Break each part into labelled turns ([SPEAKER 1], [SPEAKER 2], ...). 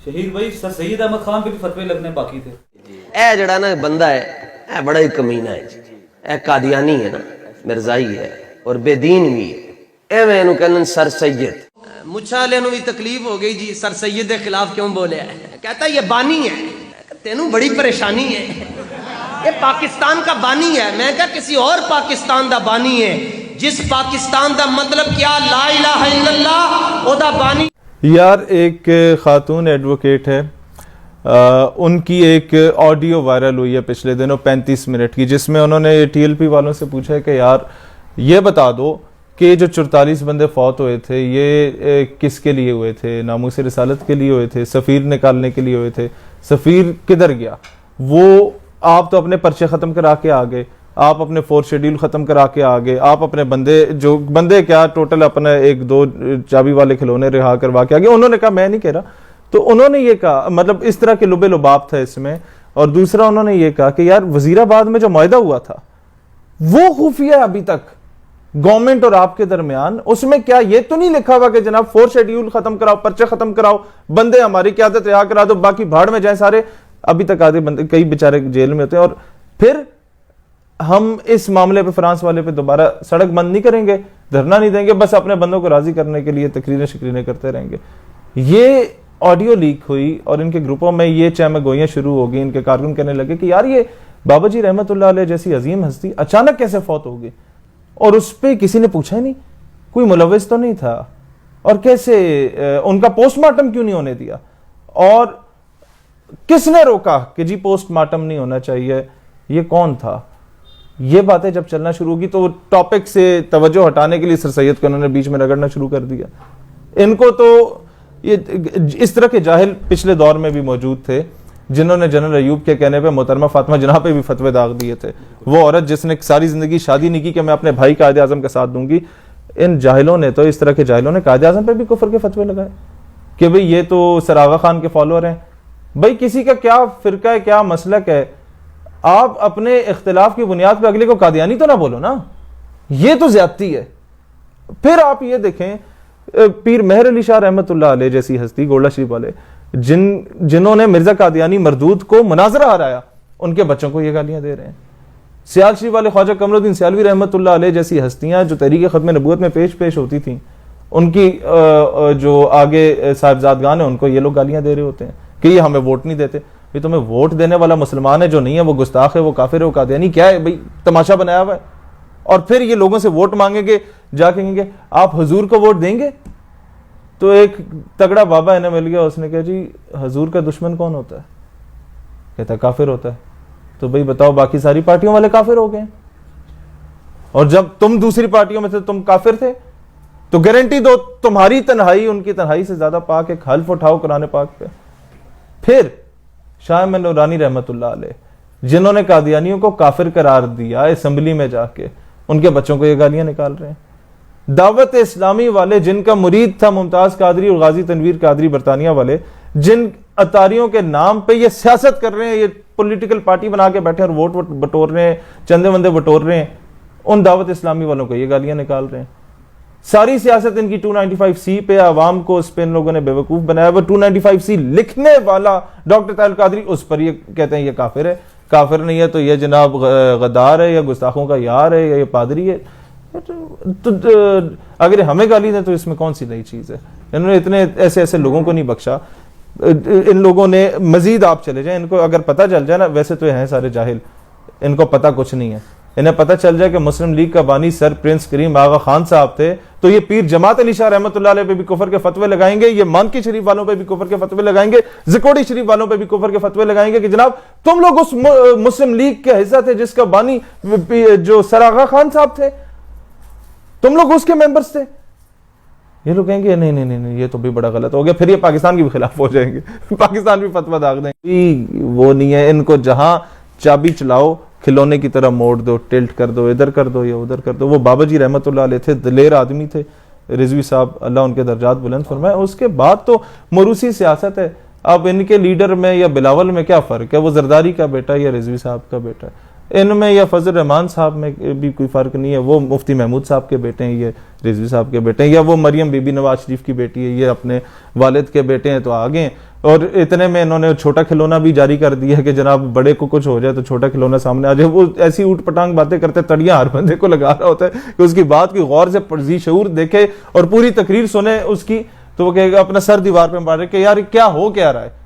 [SPEAKER 1] شہید بھائی سر سید احمد خان پہ بھی فتوے لگنے باقی تھے.
[SPEAKER 2] اے جڑا نا بندہ ہے اے بڑا ہی کمینہ ہے جی. اے قادیانی ہے نا, مرزائی ہے اور بے دین بھی ہے. اے میں انہوں کہنا سر سید مچھا لے انہوں بھی تکلیف ہو گئی جی, سر سید کے خلاف کیوں بولے ہے. کہتا ہے یہ بانی ہے. تینوں بڑی پریشانی ہے, یہ پاکستان کا بانی ہے. میں کہا کسی اور پاکستان دا بانی ہے. جس پاکستان دا مطلب کیا لا الہ الا اللہ او دا بانی.
[SPEAKER 3] یار ایک خاتون ایڈوکیٹ ہے, ان کی ایک آڈیو وائرل ہوئی ہے پچھلے دنوں 35 منٹ کی, جس میں انہوں نے ٹی ایل پی والوں سے پوچھا ہے کہ یار یہ بتا دو کہ جو 44 بندے فوت ہوئے تھے یہ کس کے لیے ہوئے تھے, ناموس رسالت کے لیے ہوئے تھے, سفیر نکالنے کے لیے ہوئے تھے, سفیر کدھر گیا, وہ آپ تو اپنے پرچے ختم کرا کے آ گئے, آپ اپنے 4 شیڈیول ختم کرا کے آگے, آپ اپنے بندے کیا ٹوٹل اپنے 1-2 چابی والے کھلونے رہا کروا کے آگے. انہوں نے کہا میں نہیں کہہ رہا, تو انہوں نے یہ کہا, مطلب اس طرح کے لبے لباب تھا اس میں. اور دوسرا انہوں نے یہ کہا کہ یار وزیر آباد میں جو معاہدہ ہوا تھا وہ خفیہ ہے ابھی تک گورنمنٹ اور آپ کے درمیان. اس میں کیا یہ تو نہیں لکھا ہوا کہ جناب 4 شیڈیول ختم کراؤ, پرچے ختم کراؤ, بندے ہماری قیادت رہا کرا دو, باقی بھاڑ میں جائیں سارے. ابھی تک آدھے بندے کئی بیچارے جیل میں ہوتے ہیں. اور پھر ہم اس معاملے پہ فرانس والے پہ دوبارہ سڑک بند نہیں کریں گے, دھرنا نہیں دیں گے, بس اپنے بندوں کو راضی کرنے کے لیے تقریریں شکریریں کرتے رہیں گے. یہ آڈیو لیک ہوئی اور ان کے گروپوں میں یہ چہمہ گوئیاں شروع ہو گئی. ان کے کارکن کہنے لگے کہ یار یہ بابا جی رحمت اللہ علیہ جیسی عظیم ہستی اچانک کیسے فوت ہو گئی, اور اس پہ کسی نے پوچھا ہی نہیں, کوئی ملوث تو نہیں تھا, اور کیسے ان کا پوسٹ مارٹم کیوں نہیں ہونے دیا, اور کس نے روکا کہ جی پوسٹ مارٹم نہیں ہونا چاہیے, یہ کون تھا. یہ باتیں جب چلنا شروع ہوگی تو ٹاپک سے توجہ ہٹانے کے لیے سر سید کو انہوں نے بیچ میں رگڑنا شروع کر دیا. ان کو تو یہ اس طرح کے جاہل پچھلے دور میں بھی موجود تھے جنہوں نے جنرل ایوب کے کہنے پہ محترمہ فاطمہ جناح پہ بھی فتوے داغ دیے تھے. وہ عورت جس نے ساری زندگی شادی نہیں کی کہ میں اپنے بھائی قائد اعظم کا ساتھ دوں گی, ان جاہلوں نے تو, اس طرح کے جاہلوں نے قائد اعظم پہ بھی کفر کے فتوے لگائے کہ بھئی یہ تو سر آغا خان کے فالوور ہیں. بھئی کسی کا کیا فرقہ ہے, کیا مسلک ہے, آپ اپنے اختلاف کی بنیاد پہ اگلے کو قادیانی تو نہ بولو نا, یہ تو زیادتی ہے. پھر آپ یہ دیکھیں پیر مہر علی شاہ رحمت اللہ علیہ جیسی ہستی, گولڈا شریف والے, جنہوں نے مرزا قادیانی مردود کو مناظرہ ہرایا, ان کے بچوں کو یہ گالیاں دے رہے ہیں. سیال شریف والے خواجہ قمر الدین سیالوی رحمت اللہ علیہ جیسی ہستیاں جو تحریک ختم نبوت میں پیش ہوتی تھیں, ان کی جو آگے صاحبزادگان ہیں ان کو یہ لوگ گالیاں دے رہے ہوتے ہیں کہ یہ ہمیں ووٹ نہیں دیتے. بھئی تمہیں ووٹ دینے والا مسلمان ہے جو نہیں ہے وہ گستاخ ہے, وہ کافر ہے, وہ قادیانی کیا ہے, بھئی تماشا بنایا ہوا ہے. اور پھر یہ لوگوں سے ووٹ مانگیں گے, جا کہیں گے آپ حضور کو ووٹ دیں گے. تو ایک تگڑا بابا انہیں مل گیا, اس نے کہا جی حضور کا دشمن کون ہوتا ہے, کہتا ہے کافر ہوتا ہے. تو بھئی بتاؤ باقی ساری پارٹیوں والے کافر ہو گئے, اور جب تم دوسری پارٹیوں میں تھے تم کافر تھے, تو گارنٹی دو تمہاری تنہائی ان کی تنہائی سے زیادہ پاک ہے, حلف اٹھاؤ قرآن پاک پہ. پھر شاہ احمد نورانی رحمت اللہ علیہ جنہوں نے قادیانیوں کو کافر قرار دیا اسمبلی میں جا کے, ان کے بچوں کو یہ گالیاں نکال رہے ہیں. دعوت اسلامی والے جن کا مرید تھا ممتاز قادری اور غازی تنویر قادری برطانیہ والے, جن اتاریوں کے نام پہ یہ سیاست کر رہے ہیں, یہ پولیٹیکل پارٹی بنا کے بیٹھے اور ووٹ بٹور رہے ہیں, چندے وندے بٹور رہے ہیں, ان دعوت اسلامی والوں کو یہ گالیاں نکال رہے ہیں. ساری سیاست ان کی 295C پہ, عوام کو اس پہ ان لوگوں نے بے وقوف بنایا. وہ 295C لکھنے والا ڈاکٹر طاہر قادری, اس پر یہ کہتے ہیں یہ کافر ہے, کافر نہیں ہے تو یہ جناب غدار ہے, یا گستاخوں کا یار ہے, یا یہ پادری ہے. تو اگر ہمیں گالی دیں تو اس میں کون سی نئی چیز ہے. انہوں نے اتنے ایسے لوگوں کو نہیں بخشا. ان لوگوں نے مزید, آپ چلے جائیں, ان کو اگر پتہ چل جائے نا, ویسے تو ہیں سارے جاہل, ان کو پتہ کچھ نہیں ہے. انہیں پتہ چل جائے کہ مسلم لیگ کا بانی سر پرنس کریم آغا خان صاحب تھے, تو یہ پیر جماعت علی شاہ رحمت اللہ علیہ پہ بھی کفر کے فتوے لگائیں گے, یہ مانکی شریف والوں پہ بھی کفر کے فتوے لگائیں گے, زکوڑی شریف والوں پہ بھی کفر کے فتوے لگائیں گے کہ جناب تم لوگ اس مسلم لیگ کے حصہ تھے جس کا بانی جو سر آغا خان صاحب تھے, تم لوگ اس کے ممبرز تھے. یہ لوگ کہیں گے نہیں نہیں نہیں, یہ تو بھی بڑا غلط ہو گیا, پھر یہ پاکستان کے بھی خلاف ہو جائیں گے, پاکستان بھی فتویٰ داغ دیں گے. وہ نہیں ہے, ان کو جہاں چابی چلاؤ کھلونے کی طرح موڑ دو, ٹلٹ کر دو, ادھر کر دو یا ادھر کر دو. وہ بابا جی رحمت اللہ علیہ تھے, دلیر آدمی تھے, رضوی صاحب اللہ ان کے درجات بلند فرمائے. اس کے بعد تو موروثی سیاست ہے. اب ان کے لیڈر میں یا بلاول میں کیا فرق ہے, وہ زرداری کا بیٹا یا رضوی صاحب کا بیٹا ہے. ان میں یا فضل الرحمان صاحب میں بھی کوئی فرق نہیں ہے, وہ مفتی محمود صاحب کے بیٹے ہیں, یہ رضوی صاحب کے بیٹے ہیں, یا وہ مریم بی بی نواز شریف کی بیٹی ہے, یہ اپنے والد کے بیٹے ہیں, تو آگے ہیں. اور اتنے میں انہوں نے چھوٹا کھلونا بھی جاری کر دیا کہ جناب بڑے کو کچھ ہو جائے تو چھوٹا کھلونا سامنے آ جائے. وہ ایسی اوٹ پٹانگ باتیں کرتے, تڑیاں ہر بندے کو لگا رہا ہوتا ہے کہ اس کی بات کی غور سے ذی شعور دیکھے اور پوری تقریر سنے اس کی, تو وہ کہے گا اپنا سر دیوار پہ مار رہے کہ یار کیا ہو کیا رہا ہے.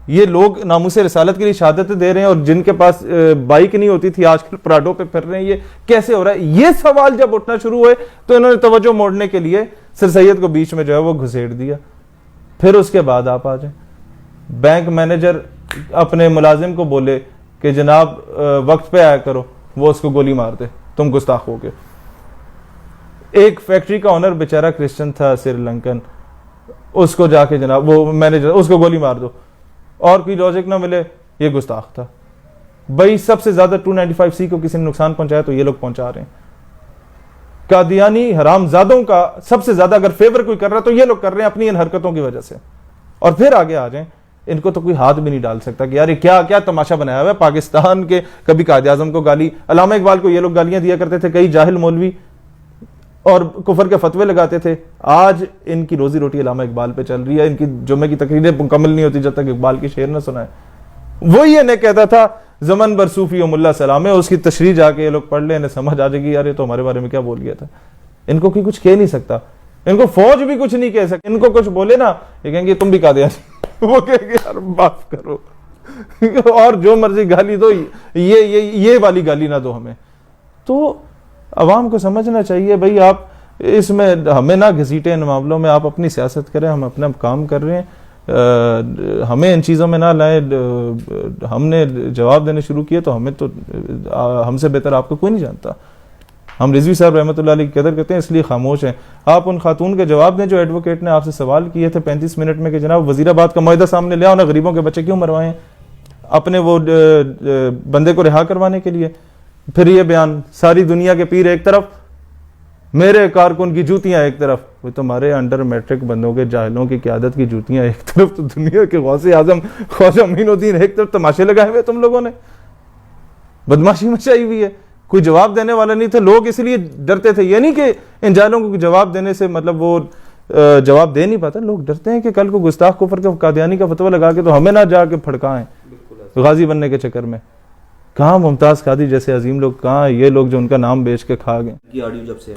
[SPEAKER 3] یہ لوگ ناموس رسالت کے لیے شہادتیں دے رہے ہیں, اور جن کے پاس بائک نہیں ہوتی تھی آج کل پراڈو پہ پھر رہے ہیں, یہ کیسے ہو رہا ہے. یہ سوال جب اٹھنا شروع ہوئے تو انہوں نے توجہ موڑنے کے لیے سر سید کو بیچ میں جو ہے وہ گھسیڑ دیا. پھر اس کے بعد آپ آ جائیں, بینک مینیجر اپنے ملازم کو بولے کہ جناب وقت پہ آیا کرو, وہ اس کو گولی مار دے, تم گستاخ ہو گے. ایک فیکٹری کا اونر بیچارہ کرسچن تھا سری لنکن, اس کو جا کے جناب وہ مینیجر اس کو گولی مار دو, اور کوئی لاجک نہ ملے, یہ گستاخ تھا. بھائی سب سے زیادہ 295C کو کسی نے نقصان پہنچایا تو یہ لوگ پہنچا رہے ہیں. قادیانی حرام زادوں کا سب سے زیادہ اگر فیور کوئی کر رہا ہے تو یہ لوگ کر رہے ہیں اپنی ان حرکتوں کی وجہ سے. اور پھر آگے آ جائیں, ان کو تو کوئی ہاتھ بھی نہیں ڈال سکتا کہ یار یہ کیا تماشا بنایا ہوا ہے. پاکستان کے کبھی قائد اعظم کو گالی, علامہ اقبال کو یہ لوگ گالیاں دیا کرتے تھے, کئی جاہل مولوی, اور کفر کے فتوے لگاتے تھے. آج ان کی روزی روٹی علامہ اقبال پہ چل رہی ہے. ان کی جمعے کی تقریریں مکمل نہیں ہوتی جب تک اقبال کی شعر نہ سنائے. وہی انہیں کہتا تھا زمن بر صوفی ملا سلام ہے, اس کی تشریح جا کے یہ لوگ پڑھ لیں, انہیں سمجھ آ جائے گی یار یہ تو ہمارے بارے میں کیا بول گیا تھا. ان کو کوئی کچھ کہہ نہیں سکتا, ان کو فوج بھی کچھ نہیں کہہ سکتی. ان کو کچھ بولے نا یہ کہیں گے تم بھی قادیانی, وہ کہیں گے یار معاف کرو, اور جو مرضی گالی دو, یہ والی گالی نہ دو ہمیں. تو عوام کو سمجھنا چاہیے بھائی آپ اس میں ہمیں نہ گھسیٹیں, ان معاملوں میں آپ اپنی سیاست کریں, ہم اپنا کام کر رہے ہیں, ہمیں ان چیزوں میں نہ لائیں. ہم نے جواب دینے شروع کیے تو ہمیں تو ہم سے بہتر آپ کو کوئی نہیں جانتا. ہم رضوی صاحب رحمۃ اللہ علیہ کی قدر کرتے ہیں اس لیے خاموش ہیں. آپ ان خاتون کے جواب دیں جو ایڈوکیٹ نے آپ سے سوال کیے تھے 35 منٹ میں کہ جناب وزیر آباد کا معاہدہ سامنے لے آؤ نا, غریبوں کے بچے کیوں مروائیں اپنے وہ بندے کو رہا کروانے کے لیے. پھر یہ بیان ساری دنیا کے پیر ایک طرف, میرے کارکن کی جوتیاں ایک طرف. وہ تمہارے انڈر میٹرک بندوں کے جاہلوں کی قیادت کی جوتیاں ایک طرف, تو دنیا کے غوث اعظم خواجہ معین الدین ایک طرف. تماشے لگائے ہوئے تم لوگوں نے, بدماشی مچائی ہوئی ہے. کوئی جواب دینے والا نہیں تھا, لوگ اس لیے ڈرتے تھے. یہ نہیں کہ ان جاہلوں کو جواب دینے سے مطلب وہ جواب دے نہیں پاتا, لوگ ڈرتے ہیں کہ کل کو گستاخ کفر کا قادیانی کا فتویٰ لگا کے تو ہمیں نہ جا کے پھڑکائیں غازی بننے کے چکر میں. کہاں ممتاز قادری جیسے عظیم لوگ, کہاں یہ لوگ جو ان کا نام بیچ کے کھا گئے.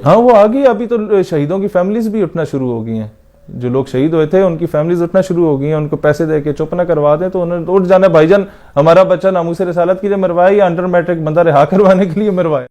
[SPEAKER 3] ہاں وہ آ گئی. ابھی تو شہیدوں کی فیملیز بھی اٹھنا شروع ہو گئی ہیں, جو لوگ شہید ہوئے تھے ان کی فیملیز اٹھنا شروع ہو گئی ہیں. ان کو پیسے دے کے چپ نہ کروا دیں تو انہوں نے اٹھ جانا, بھائی جان ہمارا بچہ ناموس رسالت کے لیے مروایا یا انڈر میٹرک بندہ رہا کروانے کے لیے مروایا.